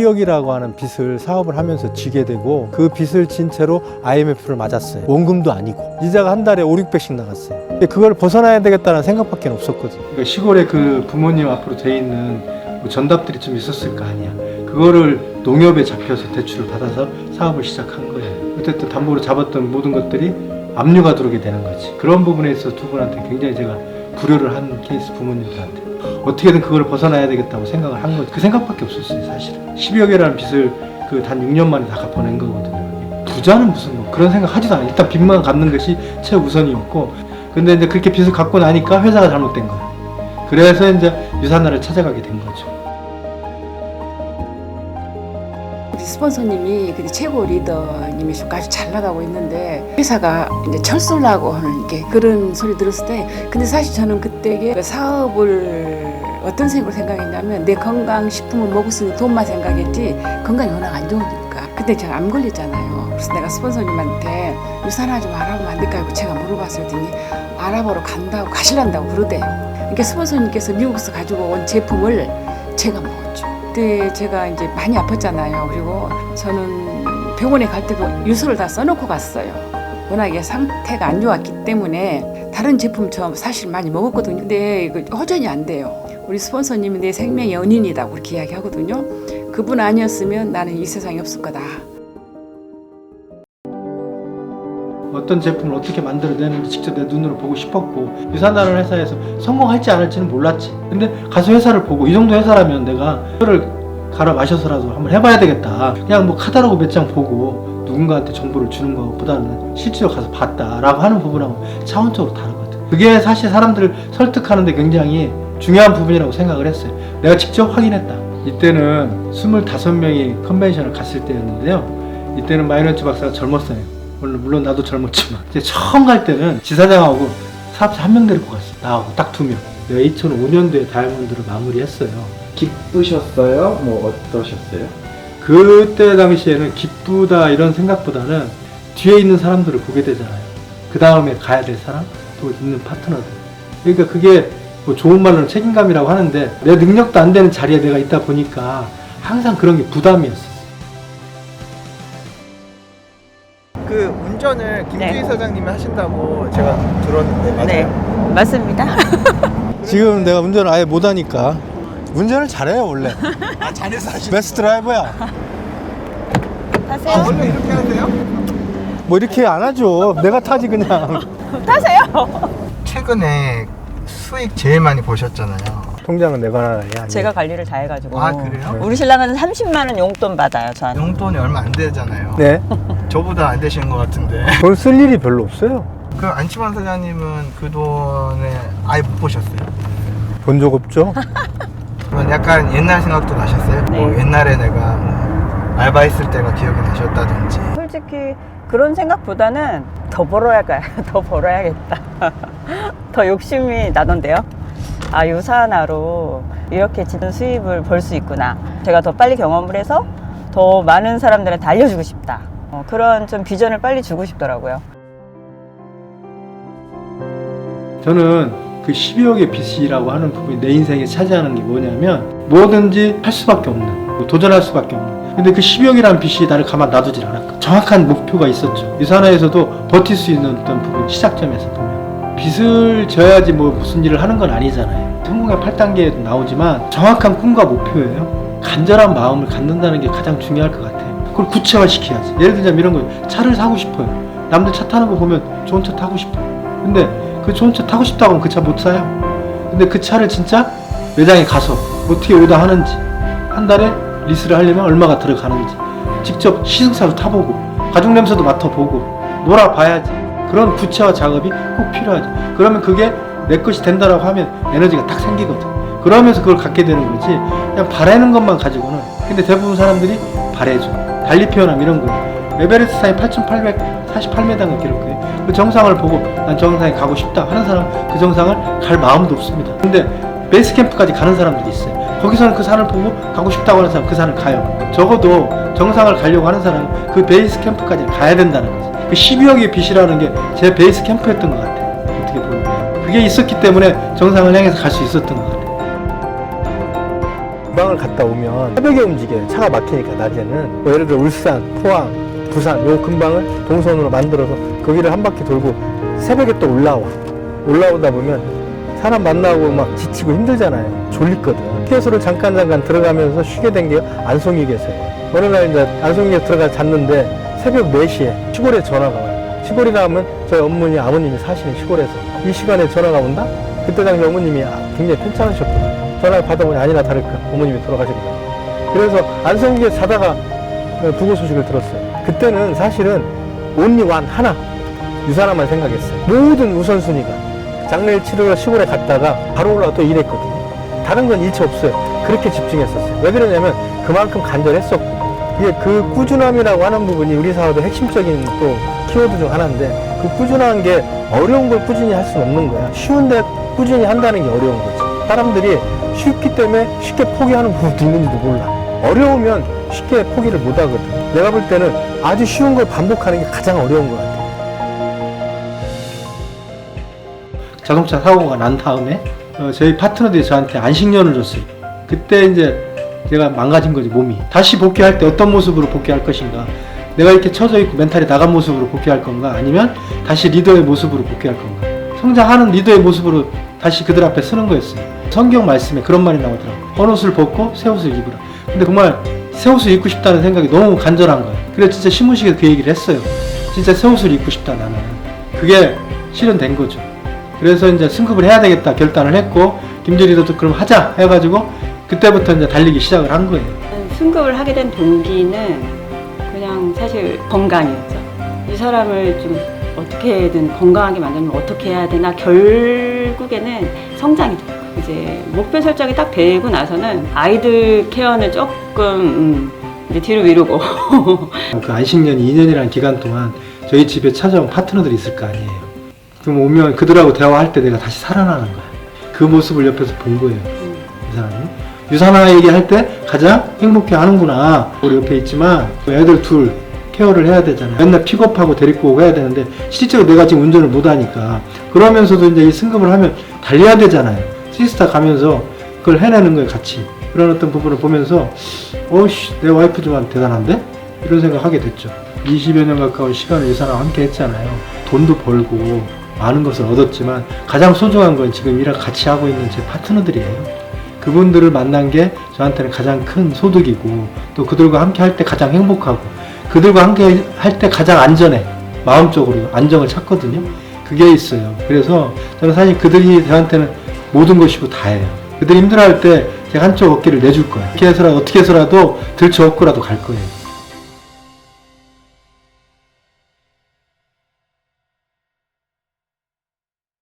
12억이라고 하는 빚을 사업을 하면서 지게 되고 그 빚을 진 채로 IMF를 맞았어요. 원금도 아니고 이자가 한 달에 5, 600씩 나갔어요. 근데 그걸 벗어나야 되겠다는 생각밖에 없었거든요. 그러니까 시골에 그 부모님 앞으로 돼 있는 뭐 전답들이 좀 있었을 거 아니야. 그거를 농협에 잡혀서 대출을 받아서 사업을 시작한 거예요. 그때 또 담보로 잡았던 모든 것들이 압류가 들어오게 되는 거지. 그런 부분에 있어서 두 분한테 굉장히 제가 불효를 한 케이스, 부모님들한테. 어떻게든 그걸 벗어나야 되겠다고 생각을 한 거지. 그 생각밖에 없었어요, 사실은. 12억이라는 빚을 그 단 6년 만에 다 갚아낸 거거든요. 부자는 무슨 뭐 그런 생각 하지도 않아요. 일단 빚만 갚는 것이 최우선이었고, 근데 이제 그렇게 빚을 갚고 나니까 회사가 잘못된 거야. 그래서 이제 유산나를 찾아가게 된 거죠. 우리 스폰서님이 최고 리더님이시고 아주 잘 나가고 있는데 회사가 이제 철수라고 하는 게 그런 소리 들었을 때, 근데 사실 저는 그때 그 사업을 어떤 생각으로 생각했냐면 내 건강식품을 먹을 수 있는 돈만 생각했지 건강이 워낙 안 좋으니까. 그때 제가 암 걸렸잖아요. 그래서 내가 스폰서님한테 유산화 좀 알아보면 안 될까 하고 제가 물어봤더니 알아보러 간다고 가실란다고 그러대요. 그러니까 스폰서님께서 미국에서 가지고 온 제품을 제가 먹었죠. 그때 제가 이제 많이 아팠잖아요. 그리고 저는 병원에 갈 때도 유서를 다 써놓고 갔어요. 워낙에 상태가 안 좋았기 때문에 다른 제품 저 사실 많이 먹었거든요. 근데 이거 호전이 안 돼요. 우리 스폰서님이 내 생명의 연인이다 그렇게 이야기하거든요. 그분 아니었으면 나는 이 세상에 없을 거다. 어떤 제품을 어떻게 만들어내는지 직접 내 눈으로 보고 싶었고, 유산나라는 회사에서 성공할지 안 할지는 몰랐지. 근데 가서 회사를 보고 이 정도 회사라면 내가 그거를 갈아 마셔서라도 한번 해봐야 되겠다. 그냥 뭐 카탈로그 몇 장 보고 누군가한테 정보를 주는 것보다는 실제로 가서 봤다라고 하는 부분하고 차원적으로 다르거든. 그게 사실 사람들을 설득하는데 굉장히 중요한 부분이라고 생각을 했어요. 내가 직접 확인했다. 이때는 25명이 컨벤션을 갔을 때였는데요. 이때는 마이너츠 박사가 젊었어요. 물론 나도 젊었지만 이제 처음 갈 때는 지사장하고 사업자 한 명 데리고 갔어. 나하고 딱 2명. 내가 2005년도에 다이아몬드를 마무리했어요. 기쁘셨어요? 뭐 어떠셨어요? 그때 당시에는 기쁘다 이런 생각보다는 뒤에 있는 사람들을 보게 되잖아요. 그 다음에 가야 될 사람, 또 있는 파트너들. 그러니까 그게 뭐 좋은 말로는 책임감이라고 하는데 내 능력도 안 되는 자리에 내가 있다 보니까 항상 그런 게 부담이었어. 그 운전을 김주희 네. 사장님이 하신다고 제가 들었는데 맞아요? 네, 맞습니다. 지금 내가 운전을 아예 못하니까. 운전을 잘해요 원래. 아 잘해서 하시는 베스트 드라이버야. 타세요. 원래 이렇게 하세요? 뭐 이렇게 안 하죠. 내가 타지 그냥. 타세요. 최근에 수익 제일 많이 보셨잖아요. 통장은 내가 하나야. 아니에요. 제가 관리를 다 해가지고. 아 그래요? 우리 신랑은 30만 원 용돈 받아요, 저한테. 용돈이 얼마 안 되잖아요. 네. 저보다 안 되시는 것 같은데. 돈 쓸 일이 별로 없어요. 그 안치환 사장님은 그 돈에 아예 못 보셨어요? 본 적 없죠. 그러면 약간 옛날 생각도 나셨어요? 네. 뭐 옛날에 내가 뭐 알바했을 때가 기억이 나셨다든지. 솔직히 그런 생각보다는 더 벌어야겠다. 더 벌어야겠다. 더 욕심이 나던데요. 아, 유산화로 이렇게 짙은 수입을 벌 수 있구나. 제가 더 빨리 경험을 해서 더 많은 사람들한테 알려주고 싶다. 그런 좀 비전을 빨리 주고 싶더라고요. 저는 그 12억의 빚이라고 하는 부분이 내 인생에 차지하는 게 뭐냐면 뭐든지 할 수밖에 없는, 뭐 도전할 수밖에 없는. 근데 그 12억이라는 빚이 나를 가만 놔두질 않았고 정확한 목표가 있었죠. 유산화에서도 버틸 수 있는 어떤 부분, 시작점에서 보면 빚을 져야지 뭐 무슨 일을 하는 건 아니잖아요. 성공의 8단계에도 나오지만 정확한 꿈과 목표예요. 간절한 마음을 갖는다는 게 가장 중요할 것 같아요. 그걸 구체화시켜야지. 예를 들자면 이런 거예요. 차를 사고 싶어요. 남들 차 타는 거 보면 좋은 차 타고 싶어요. 근데 그 좋은 차 타고 싶다고 하면 그 차 못 사요. 근데 그 차를 진짜 매장에 가서 어떻게 오다하는지, 한 달에 리스를 하려면 얼마가 들어가는지 직접 시승차도 타보고 가죽 냄새도 맡아보고 놀아봐야지. 그런 구체화 작업이 꼭 필요하죠. 그러면 그게 내 것이 된다라고 하면 에너지가 딱 생기거든. 그러면서 그걸 갖게 되는 거지 그냥 바라는 것만 가지고는. 근데 대부분 사람들이 바래죠. 달리 표현하면 이런 거예요. 에베레스트 산이 8,848m를 기록해요. 그 정상을 보고 난 정상에 가고 싶다 하는 사람, 그 정상을 갈 마음도 없습니다. 근데 베이스 캠프까지 가는 사람들이 있어요. 거기서는 그 산을 보고 가고 싶다고 하는 사람 그 산을 가요. 적어도 정상을 가려고 하는 사람은 그 베이스 캠프까지 가야 된다는 거죠. 그 12억의 빚이라는 게 제 베이스 캠프였던 것 같아요. 어떻게 보면 그게 있었기 때문에 정상을 향해서 갈 수 있었던 것 같아요. 지방을 갔다 오면 새벽에 움직여요. 차가 막히니까 낮에는. 뭐 예를 들어 울산, 포항, 부산 요 근방을 동선으로 만들어서 거기를 한 바퀴 돌고 새벽에 또 올라오다 보면 사람 만나고 막 지치고 힘들잖아요. 졸리거든. 휴게소를 잠깐 들어가면서 쉬게 된 게 안송휴게소예요. 어느 날 이제 안송휴게소 들어가 잤는데 새벽 4시에 시골에 전화가 와요. 시골이라 하면 저희 아버님이 사시는 시골에서 이 시간에 전화가 온다? 그때 당시 어머님이 굉장히 편찮으셨거든요. 전화를 받아보니 아니나 다를까 어머님이 돌아가셨거든요. 그래서 안송휴게소 자다가 부고 소식을 들었어요. 그때는 사실은 온리 완 하나 유산화만 생각했어요. 모든 우선순위가 장례를 치르러 시골에 갔다가 바로 올라와 또 일했거든요. 다른 건 일체 없어요. 그렇게 집중했었어요. 왜 그러냐면 그만큼 간절했었고 이게 그 꾸준함이라고 하는 부분이 우리 사업의 핵심적인 또 키워드 중 하나인데 그 꾸준한 게 어려운 걸 꾸준히 할 수는 없는 거야. 쉬운데 꾸준히 한다는 게 어려운 거지. 사람들이 쉽기 때문에 쉽게 포기하는 부분도 있는지도 몰라. 어려우면 쉽게 포기를 못 하거든. 내가 볼 때는 아주 쉬운 걸 반복하는 게 가장 어려운 것 같아. 자동차 사고가 난 다음에 저희 파트너들이 저한테 안식년을 줬어요. 그때 이제 제가 망가진 거지, 몸이. 다시 복귀할 때 어떤 모습으로 복귀할 것인가. 내가 이렇게 처져 있고 멘탈이 나간 모습으로 복귀할 건가, 아니면 다시 리더의 모습으로 복귀할 건가. 성장하는 리더의 모습으로 다시 그들 앞에 서는 거였어요. 성경 말씀에 그런 말이 나오더라고요. 헌옷을 벗고 새 옷을 입으라. 근데 정말 새 옷을 입고 싶다는 생각이 너무 간절한 거예요. 그래서 진짜 신문식에서 그 얘기를 했어요. 진짜 새 옷을 입고 싶다, 나는. 그게 실현된 거죠. 그래서 이제 승급을 해야 되겠다 결단을 했고, 김재리도 그럼 하자 해가지고 그때부터 이제 달리기 시작을 한 거예요. 승급을 하게 된 동기는 그냥 사실 건강이었죠. 이 사람을 좀 어떻게든 건강하게 만들면 어떻게 해야 되나, 결국에는 성장이죠. 이제 목표 설정이 딱 되고 나서는 아이들 케어는 조금 이제 뒤로 미루고 그 안식년이 2년이라는 기간 동안 저희 집에 찾아온 파트너들이 있을 거 아니에요. 그럼 오면 그들하고 대화할 때 내가 다시 살아나는 거야. 그 모습을 옆에서 본 거예요. 이 사람이. 유산화 얘기할 때 가장 행복해 하는구나. 우리 옆에 있지만 애들 둘 케어를 해야 되잖아요. 맨날 픽업하고 데리고 오고 해야 되는데 실제로 내가 지금 운전을 못 하니까. 그러면서도 이제 이 승급을 하면 달려야 되잖아요. 시스타 가면서 그걸 해내는 거예요, 같이. 그런 어떤 부분을 보면서 내 와이프 좀 대단한데? 이런 생각 하게 됐죠. 20여 년 가까운 시간을 유산화와 함께 했잖아요. 돈도 벌고 많은 것을 얻었지만 가장 소중한 건 지금 일을 같이 하고 있는 제 파트너들이에요. 그분들을 만난 게 저한테는 가장 큰 소득이고, 또 그들과 함께 할 때 가장 행복하고, 그들과 함께 할 때 가장 안전해. 마음적으로 안정을 찾거든요. 그게 있어요. 그래서 저는 사실 그들이 저한테는 모든 것이고 다예요. 그들이 힘들어할 때 제가 한쪽 어깨를 내줄 거예요. 어떻게 해서라도 들쳐업고라도 갈 거예요.